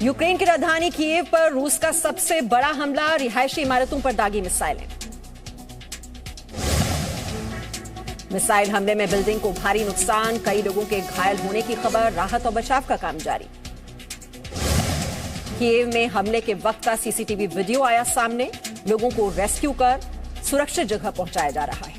Ukraine की राजधानी Kyiv पर रूस का सबसे बड़ा हमला, रिहायशी इमारतों पर दागी मिसाइलें। मिसाइल हमले में बिल्डिंग को भारी नुकसान, कई लोगों के घायल होने की खबर, राहत और बचाव का काम जारी। कीव में हमले के वक्त का सीसीटीवी वीडियो आया सामने, लोगों को रेस्क्यू कर सुरक्षित जगह पहुंचाया जा रहा है।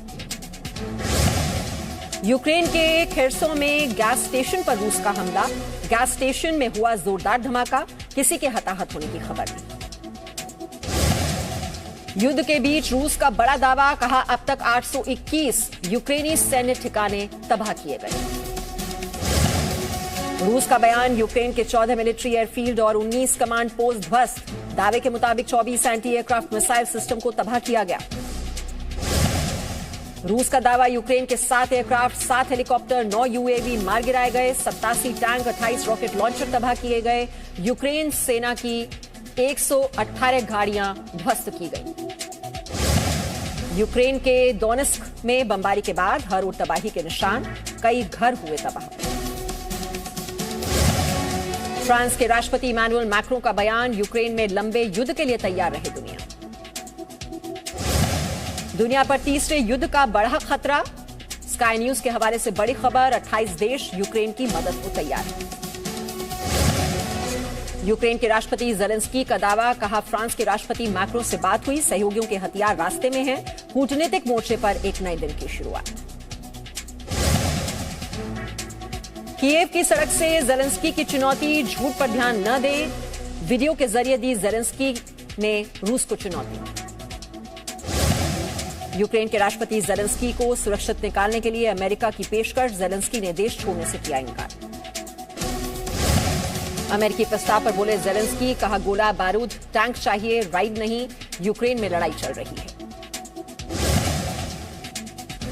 यूक्रेन के खेरसों में गैस स्टेशन पर रूस का हमला, गैस स्टेशन में हुआ जोरदार धमाका, किसी के हताहत होने की खबर नहीं। युद्ध के बीच रूस का बड़ा दावा, कहा अब तक 821 यूक्रेनी सैन्य ठिकाने तबाह किए गए। रूस का बयान, यूक्रेन के 14 मिलिट्री एयरफील्ड और 19 कमांड पोस्ट ध्वस्त, दावे के मुताबिक 24 एंटी एयरक्राफ्ट मिसाइल सिस्टम को तबाह किया गया। रूस का दावा, यूक्रेन के 7 एयरक्राफ्ट, 7 हेलीकॉप्टर, 9 यूएवी मार गिराए गए, 87 टैंक, 28 रॉकेट लॉन्चर तबाह किए गए। यूक्रेन सेना की 118 गाड़ियां ध्वस्त की गई। यूक्रेन के दोनेत्स्क में बमबारी के बाद हर ओर तबाही के निशान, कई घर हुए तबाह। फ्रांस के राष्ट्रपति इमैनुअल मैक्रों का बयान, यूक्रेन में लंबे युद्ध के लिए तैयार रहे दुनिया। दुनिया पर तीसरे युद्ध का बढ़ा खतरा, स्काई न्यूज के हवाले से बड़ी खबर, 28 देश यूक्रेन की मदद को तैयार हैं। यूक्रेन के राष्ट्रपति ज़ेलेंस्की का दावा, कहा फ्रांस के राष्ट्रपति मैक्रों से बात हुई, सहयोगियों के हथियार रास्ते में हैं, कूटनीतिक मोर्चे पर एक नए दिन की शुरुआत। कीव की सड़क से ज़ेलेंस्की की चुनौती, झूठ पर ध्यान न दें, वीडियो के जरिए दी ज़ेलेंस्की ने रूस को चुनौती। यूक्रेन के राष्ट्रपति ज़ेलेंस्की को सुरक्षित निकालने के लिए अमेरिका की पेशकश, ज़ेलेंस्की ने देश छोड़ने से किया इनकार। अमेरिकी प्रस्ताव पर बोले ज़ेलेंस्की, कहा गोला बारूद टैंक चाहिए, राइड नहीं, यूक्रेन में लड़ाई चल रही है।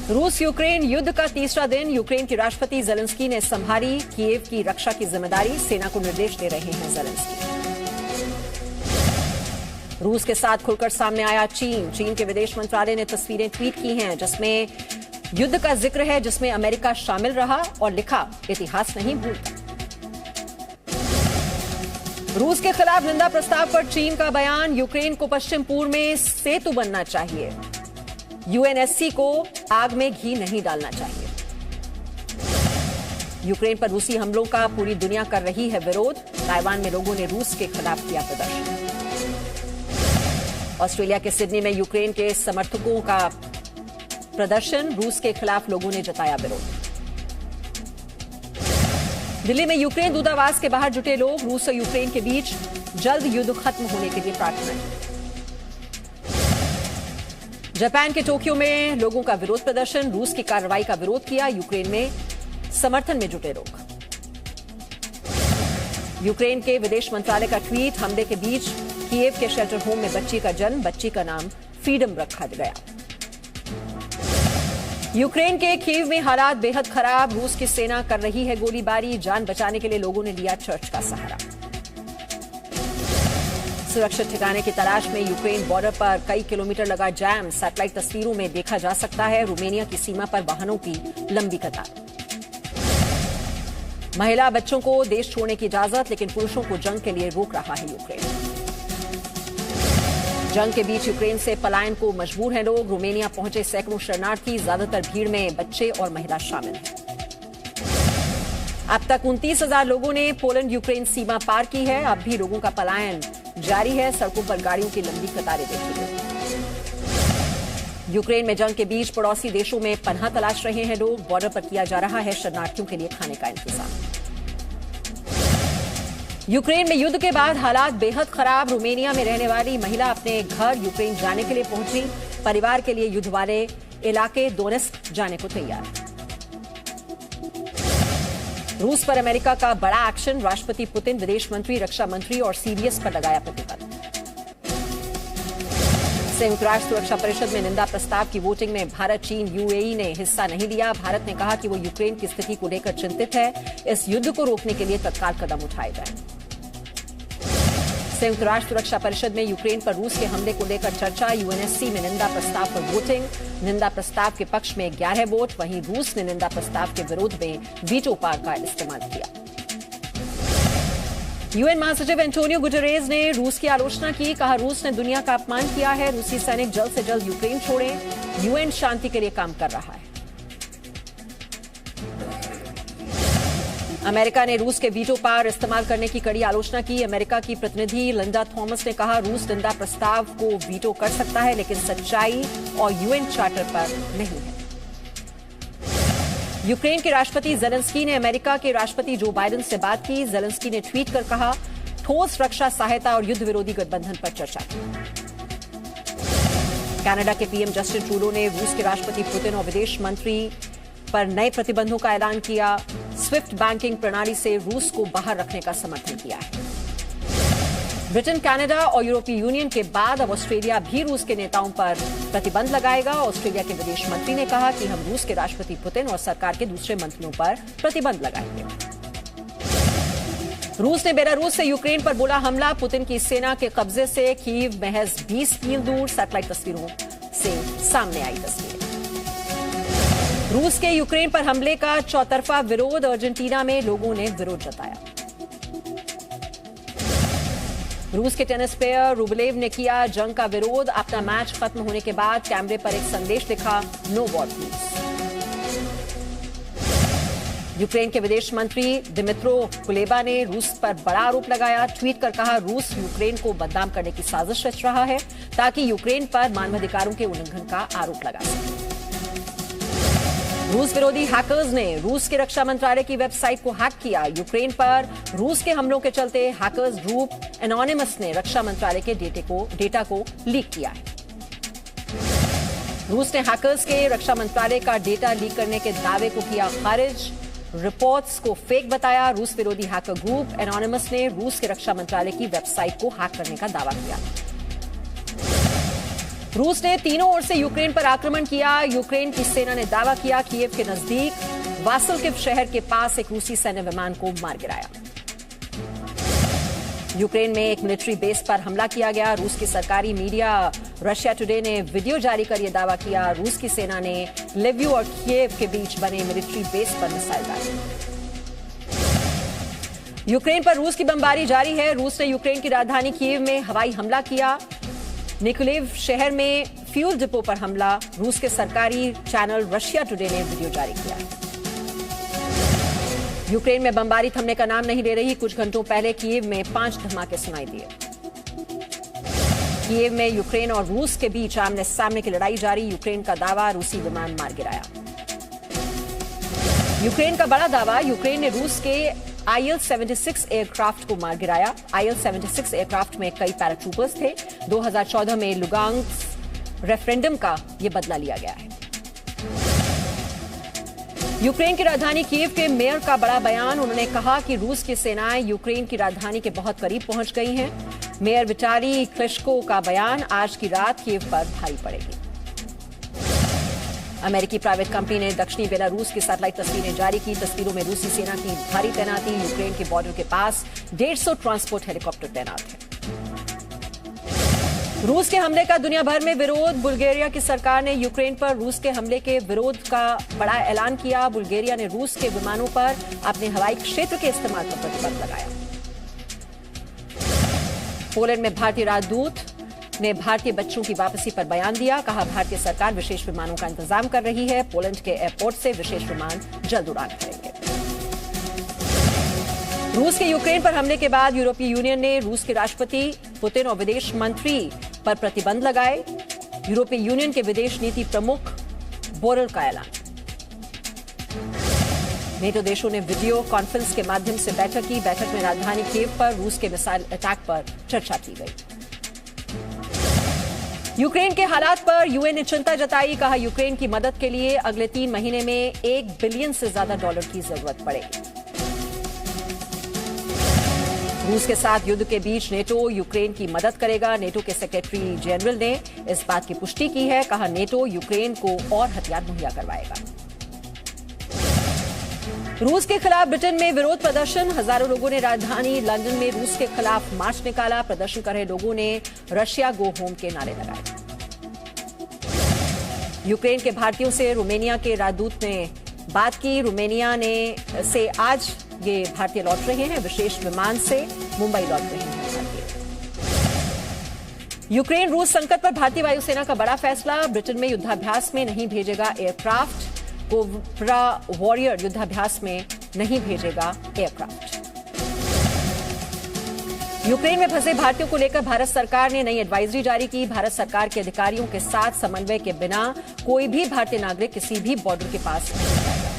रूस यूक्रेन युद्ध का तीसरा दिन, यूक्रेन के राष्ट्रपति ज़ेलेंस्की ने संभाली कीव की रक्षा की जिम्मेदारी, सेना को निर्देश दे रहे हैं ज़ेलेंस्की। रूस के साथ खुलकर सामने आया चीन, चीन के विदेश मंत्रालय ने तस्वीरें ट्वीट की हैं जिसमें युद्ध का जिक्र है, जिसमें अमेरिका शामिल रहा और लिखा, इतिहास नहीं भूलता। रूस के खिलाफ निंदा प्रस्ताव पर चीन का बयान, यूक्रेन को पश्चिम पूर्व में सेतु बनना चाहिए, यूएनएससी को आग में घी नहीं डालना चाहिए। यूक्रेन पर रूसी हमलों का पूरी दुनिया कर रही है विरोध, ताइवान में लोगों ने रूस के खिलाफ किया प्रदर्शन। ऑस्ट्रेलिया के सिडनी में यूक्रेन के समर्थकों का प्रदर्शन, रूस के खिलाफ लोगों ने जताया विरोध। दिल्ली में यूक्रेन दूतावास के बाहर जुटे लोग, रूस और यूक्रेन के बीच जल्द युद्ध खत्म होने के लिए प्रार्थना की। जापान के टोक्यो में लोगों का विरोध प्रदर्शन, रूस की कार्रवाई का विरोध किया, यूक्रेन में समर्थन में जुटे लोग। यूक्रेन के विदेश मंत्रालय का ट्वीट, हमले के बीच कीव के शेल्टर होम में बच्ची का जन्म, बच्ची का नाम फ्रीडम रखा गया। यूक्रेन के कीव में हालात बेहद खराब, रूस की सेना कर रही है गोलीबारी, जान बचाने के लिए लोगों ने लिया चर्च का सहारा। सुरक्षित ठिकाने की तलाश में यूक्रेन बॉर्डर पर कई किलोमीटर लगा जैम, सैटेलाइट तस्वीरों में देखा जा सकता है रोमानिया की सीमा पर वाहनों की लंबी कतार। महिला बच्चों को देश छोड़ने की इजाजत, लेकिन पुरुषों को जंग के लिए रोक रहा है यूक्रेन। जंग के बीच यूक्रेन से पलायन को मजबूर हैं लोग, रोमानिया पहुंचे सैकड़ों शरणार्थी, ज्यादातर भीड़ में बच्चे और महिला शामिल हैं। अब तक 29,000 लोगों ने पोलैंड यूक्रेन सीमा पार की है, अब भी लोगों का पलायन जारी है, सड़कों पर गाड़ियों की लंबी कतारें देखी गई। यूक्रेन में जंग के बीच पड़ोसी देशों में पनाह तलाश रहे हैं लोग, बॉर्डर पर किया जा रहा है शरणार्थियों के लिए खाने का इंतजाम। यूक्रेन में युद्ध के बाद हालात बेहद खराब, रोमानिया में रहने वाली महिला अपने घर यूक्रेन जाने के लिए पहुंची, परिवार के लिए युद्ध वाले इलाके दोनेत्स्क जाने को तैयार। रूस पर अमेरिका का बड़ा एक्शन, राष्ट्रपति पुतिन, विदेश मंत्री, रक्षा मंत्री और सीडीएस पर लगाया प्रतिबंध। संयुक्त राष्ट्र सुरक्षा परिषद में निंदा प्रस्ताव की वोटिंग में भारत, चीन, यूएई ने हिस्सा नहीं लिया। भारत ने कहा कि वो यूक्रेन की स्थिति को लेकर चिंतित है, इस युद्ध को रोकने के लिए तत्काल कदम उठाए जाएं। संयुक्त राष्ट्र सुरक्षा परिषद में यूक्रेन पर रूस के हमले को लेकर चर्चा, यूएनएससी में निंदा प्रस्ताव पर वोटिंग, निंदा प्रस्ताव के पक्ष में 11 वोट, वहीं रूस ने निंदा प्रस्ताव के विरोध में वीटो पावर का इस्तेमाल किया। यूएन महासचिव एंटोनियो गुटेरेस ने रूस की आलोचना की। कहा, रूस ने दुनिया का अपमान किया है। रूसी सैनिक जल्द से जल्द यूक्रेन छोड़ें। यूएन शांति के लिए काम कर रहा है। अमेरिका ने रूस के वीटो पावर इस्तेमाल करने की कड़ी आलोचना की। अमेरिका की प्रतिनिधि लिंडा थॉमस ने कहा, रूस निंदा प्रस्ताव को वीटो कर सकता है, लेकिन सच्चाई और यूएन चार्टर पर नहीं है। यूक्रेन के राष्ट्रपति जेलेंस्की ने अमेरिका के राष्ट्रपति जो बाइडेन से बात की। जेलेंस्की ने ट्वीट कर कहा, ठोस रक्षा सहायता और युद्ध विरोधी गठबंधन पर चर्चा की। कनाडा के पीएम जस्टिन ट्रूडो ने रूस के राष्ट्रपति पुतिन और विदेश मंत्री पर नए प्रतिबंधों का ऐलान किया। स्विफ्ट बैंकिंग प्रणाली से रूस को बाहर रखने का समर्थन किया है। ब्रिटेन, कनाडा और यूरोपीय यूनियन के बाद अब ऑस्ट्रेलिया भी रूस के नेताओं पर प्रतिबंध लगाएगा। ऑस्ट्रेलिया के विदेश मंत्री ने कहा कि हम रूस के राष्ट्रपति पुतिन और सरकार के दूसरे मंत्रियों पर प्रतिबंध लगाएंगे। रूस ने बेलारूस से यूक्रेन पर बोला हमला। पुतिन की सेना के कब्जे से कीव महज 20 मील दूर। सैटेलाइट तस्वीरों से सामने आई तस्वीर। रूस के यूक्रेन पर हमले का चौतरफा विरोध। अर्जेंटीना में लोगों ने विरोध जताया। रूस के टेनिस प्लेयर रूबलेव ने किया जंग का विरोध। अपना मैच खत्म होने के बाद कैमरे पर एक संदेश लिखा, नो वॉर प्लीज। यूक्रेन के विदेश मंत्री दिमित्रो कुलेबा ने रूस पर बड़ा आरोप लगाया। ट्वीट कर कहा, रूस यूक्रेन को बदनाम करने की साजिश रच रहा है ताकि यूक्रेन पर मानवाधिकारों के उल्लंघन का आरोप लगा सके। रूस विरोधी हैकर्स ने रूस के रक्षा मंत्रालय की वेबसाइट को हैक किया। यूक्रेन पर रूस के हमलों के चलते हैकर्स ग्रुप एनोनिमस ने रक्षा मंत्रालय के डेटा को लीक किया है। रूस ने हैकर्स के रक्षा मंत्रालय का डेटा लीक करने के दावे को किया खारिज। रिपोर्ट्स को फेक बताया। रूस विरोधी हैकर ग्रुप एनोनिमस ने रूस के रक्षा मंत्रालय की वेबसाइट को हैक करने का दावा किया। रूस ने तीनों ओर से यूक्रेन पर आक्रमण किया। यूक्रेन की सेना ने दावा किया कीव के नजदीक वासुल्किव शहर के पास एक रूसी सैन्य विमान को मार गिराया। यूक्रेन में एक मिलिट्री बेस पर हमला किया गया। रूस की सरकारी मीडिया रशिया टुडे ने वीडियो जारी कर यह दावा किया। रूस की सेना ने लिव्यू और कीव के बीच बने मिलिट्री बेस पर मिसाइल डाली। यूक्रेन पर रूस की बमबारी जारी है। रूस ने यूक्रेन की राजधानी कीव में हवाई हमला किया। निकोलेव शहर में फ्यूल डिपो पर हमला। रूस के सरकारी चैनल रशिया टुडे ने वीडियो जारी किया। यूक्रेन में बमबारी थमने का नाम नहीं ले रही। कुछ घंटों पहले कीव में 5 धमाके सुनाई दिए। कीव में यूक्रेन और रूस के बीच आमने सामने की लड़ाई जारी। यूक्रेन का दावा, रूसी विमान मार गिराया। यूक्रेन का बड़ा दावा, यूक्रेन ने रूस के IL-76 एयरक्राफ्ट को मार गिराया। IL-76 एयरक्राफ्ट में कई पैराट्रूपर्स थे। 2014 में लुगांस्क रेफरेंडम का यह बदला लिया गया है। यूक्रेन की राजधानी कीव के मेयर का बड़ा बयान। उन्होंने कहा कि रूस की सेनाएं यूक्रेन की राजधानी के बहुत करीब पहुंच गई हैं। मेयर विटाली क्लिश्को का बयान, आज की रात कीव पर भारी पड़ेगी। अमेरिकी प्राइवेट कंपनी ने दक्षिणी बेलारूस की सैटेलाइट तस्वीरें जारी की। तस्वीरों में रूसी सेना की भारी तैनाती। यूक्रेन के बॉर्डर के पास 150 ट्रांसपोर्ट हेलीकॉप्टर तैनात है। रूस के हमले का दुनिया भर में विरोध। बुल्गारिया की सरकार ने यूक्रेन पर रूस के हमले के विरोध का बड़ा ऐलान किया। बुल्गारिया ने रूस के विमानों पर अपने हवाई क्षेत्र के इस्तेमाल पर प्रतिबंध लगाया। पोलैंड में भारतीय राजदूत ने भारतीय बच्चों की वापसी पर बयान दिया। कहा, भारतीय सरकार विशेष विमानों का इंतजाम कर रही है। पोलैंड के एयरपोर्ट से विशेष विमान जल्द उड़ान भरेंगे। रूस के यूक्रेन पर हमले के बाद यूरोपीय यूनियन ने रूस के राष्ट्रपति पुतिन और विदेश मंत्री पर प्रतिबंध लगाए। यूरोपीय यूनियन के विदेश नीति प्रमुख बोरेल का ऐलान। नेटो देशों ने वीडियो कॉन्फ्रेंस के माध्यम से बैठक की। बैठक में राजधानी कीव पर रूस के मिसाइल अटैक पर चर्चा की गई। यूक्रेन के हालात पर यूएन ने चिंता जताई। कहा, यूक्रेन की मदद के लिए अगले 3 महीने में $1 बिलियन से ज्यादा डॉलर की जरूरत पड़ेगी। रूस के साथ युद्ध के बीच नेटो यूक्रेन की मदद करेगा। नेटो के सेक्रेटरी जनरल ने इस बात की पुष्टि की है। कहा, नेटो यूक्रेन को और हथियार मुहैया करवाएगा। रूस के खिलाफ ब्रिटेन में विरोध प्रदर्शन। हजारों लोगों ने राजधानी लंदन में रूस के खिलाफ मार्च निकाला। प्रदर्शन कर रहे लोगों ने रशिया गो होम के नारे लगाए। यूक्रेन के भारतीयों से रोमानिया के राजदूत ने बात की। रोमानिया से आज ये भारतीय लौट रहे हैं विशेष विमान से। मुंबई लौट रहे हैं भारतीय। यूक्रेन रूस संकट पर भारतीय वायुसेना का बड़ा फैसला, ब्रिटेन में युद्धाभ्यास में नहीं भेजेगा एयरक्राफ्ट, कोबरा वॉरियर युद्धाभ्यास में नहीं भेजेगा एयरक्राफ्ट। यूक्रेन में फंसे भारतीयों को लेकर भारत सरकार ने नई एडवाइजरी जारी की। भारत सरकार के अधिकारियों के साथ समन्वय के बिना कोई भी भारतीय नागरिक किसी भी बॉर्डर के पास नहीं जाएगा।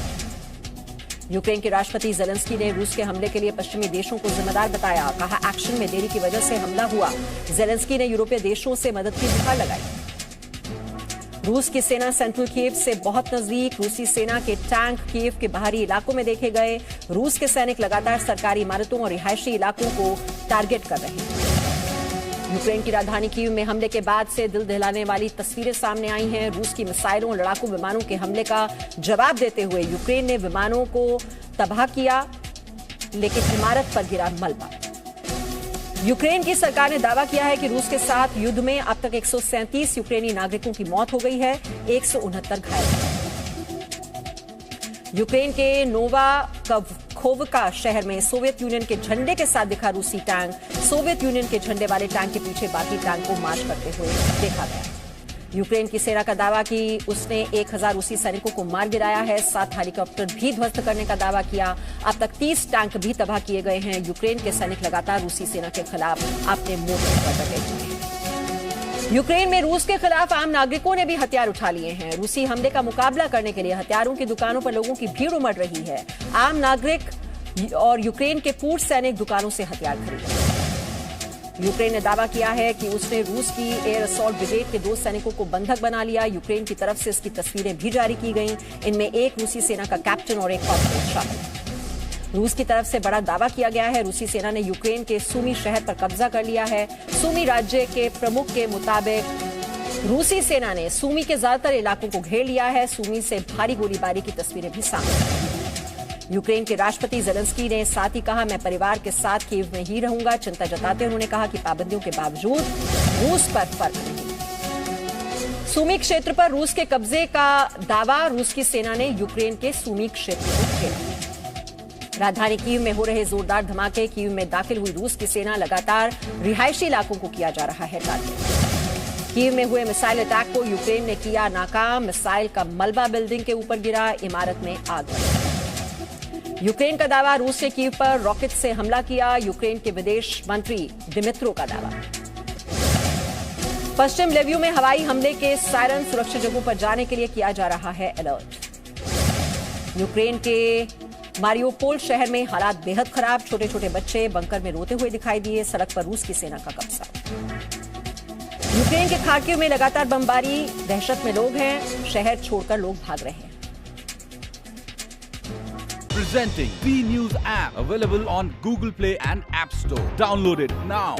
यूक्रेन के राष्ट्रपति जेलेंस्की ने रूस के हमले के लिए पश्चिमी देशों को जिम्मेदार बताया। कहा, एक्शन में देरी की वजह से हमला हुआ। जेलेंस्की ने यूरोपीय देशों से मदद की गुहार लगाई। रूस की सेना सेंट्रल कीव से बहुत नजदीक, रूसी सेना के टैंक कीव के बाहरी इलाकों में देखे गए। रूस के सैनिक लगातार सरकारी इमारतों और रिहायशी इलाकों को टारगेट कर रहे हैं। यूक्रेन की राजधानी कीव में हमले के बाद से दिल दहलाने वाली तस्वीरें सामने आई हैं। रूस की मिसाइलों और लड़ाकू विमानों के हमले का जवाब देते हुए यूक्रेन ने विमानों को तबाह किया, लेकिन इमारत पर गिरा मलबा। यूक्रेन की सरकार ने दावा किया है कि रूस के साथ युद्ध में अब तक 137 यूक्रेनी नागरिकों की मौत हो गई है, 169 घायल। यूक्रेन के नोवाकोव्का शहर में सोवियत यूनियन के झंडे के साथ दिखा रूसी टैंक। सोवियत यूनियन के झंडे वाले टैंक के पीछे बाकी टैंक को मार्च करते हुए देखा गया। यूक्रेन की सेना का दावा कि उसने 1000 रूसी सैनिकों को मार गिराया है, 7 हेलीकॉप्टर भी ध्वस्त करने का दावा किया। अब तक 30 टैंक भी तबाह किए गए हैं। यूक्रेन के सैनिक लगातार रूसी सेना के खिलाफ अपने मोर्चे पर डटे हुए हैं। यूक्रेन में रूस के खिलाफ आम नागरिकों ने भी हथियार उठा लिए हैं। रूसी हमले का मुकाबला करने के लिए हथियारों की दुकानों पर लोगों की भीड़ उमड़ रही है। आम नागरिक और यूक्रेन के पूर्व सैनिक दुकानों से हथियार खरीद रहे हैं। यूक्रेन ने दावा किया है कि उसने रूस की एयर असॉल्ट ब्रिगेड के 2 सैनिकों को बंधक बना लिया। यूक्रेन की तरफ से इसकी तस्वीरें भी जारी की गईं। इनमें एक रूसी सेना का कैप्टन और एक कॉर्पोरल शामिल है। रूस की तरफ से बड़ा दावा किया गया है। रूसी सेना ने यूक्रेन के सूमी शहर पर कब्जा कर लिया है। सूमी राज्य के प्रमुख के मुताबिक रूसी सेना ने सूमी के ज्यादातर इलाकों को घेर लिया है। सूमी से भारी गोलीबारी की तस्वीरें भी सामने आई हैं। यूक्रेन के राष्ट्रपति जेलेंस्की ने साथ ही कहा, मैं परिवार के साथ कीव में ही रहूंगा। चिंता जताते उन्होंने कहा कि पाबंदियों के बावजूद रूस पर फर्क नहीं। सूमी क्षेत्र पर रूस के कब्जे का दावा, रूस की सेना ने यूक्रेन के सूमी क्षेत्र को घेरा। राजधानी कीव में हो रहे जोरदार धमाके, कीव में दाखिल हुई रूस की सेना लगातार रिहायशी इलाकों को किया जा रहा है टारगेट। कीव में हुए मिसाइल अटैक को यूक्रेन ने किया नाकाम। मिसाइल का मलबा बिल्डिंग के ऊपर गिरा, इमारत में आग लगी। यूक्रेन का दावा, रूस ने कीव पर रॉकेट से हमला किया। यूक्रेन के विदेश मंत्री दिमित्रो का दावा। पश्चिम लिविव में हवाई हमले के सायरन, सुरक्षित जगहों पर जाने के लिए किया जा रहा है अलर्ट। यूक्रेन के मारियोपोल शहर में हालात बेहद खराब, छोटे छोटे बच्चे बंकर में रोते हुए दिखाई दिए। सड़क पर रूस की सेना का कब्जा। यूक्रेन के खार्किव में लगातार बमबारी, दहशत में लोग हैं, शहर छोड़कर लोग भाग रहे हैं। Presenting B News app, available on Google Play and App Store. Download it now.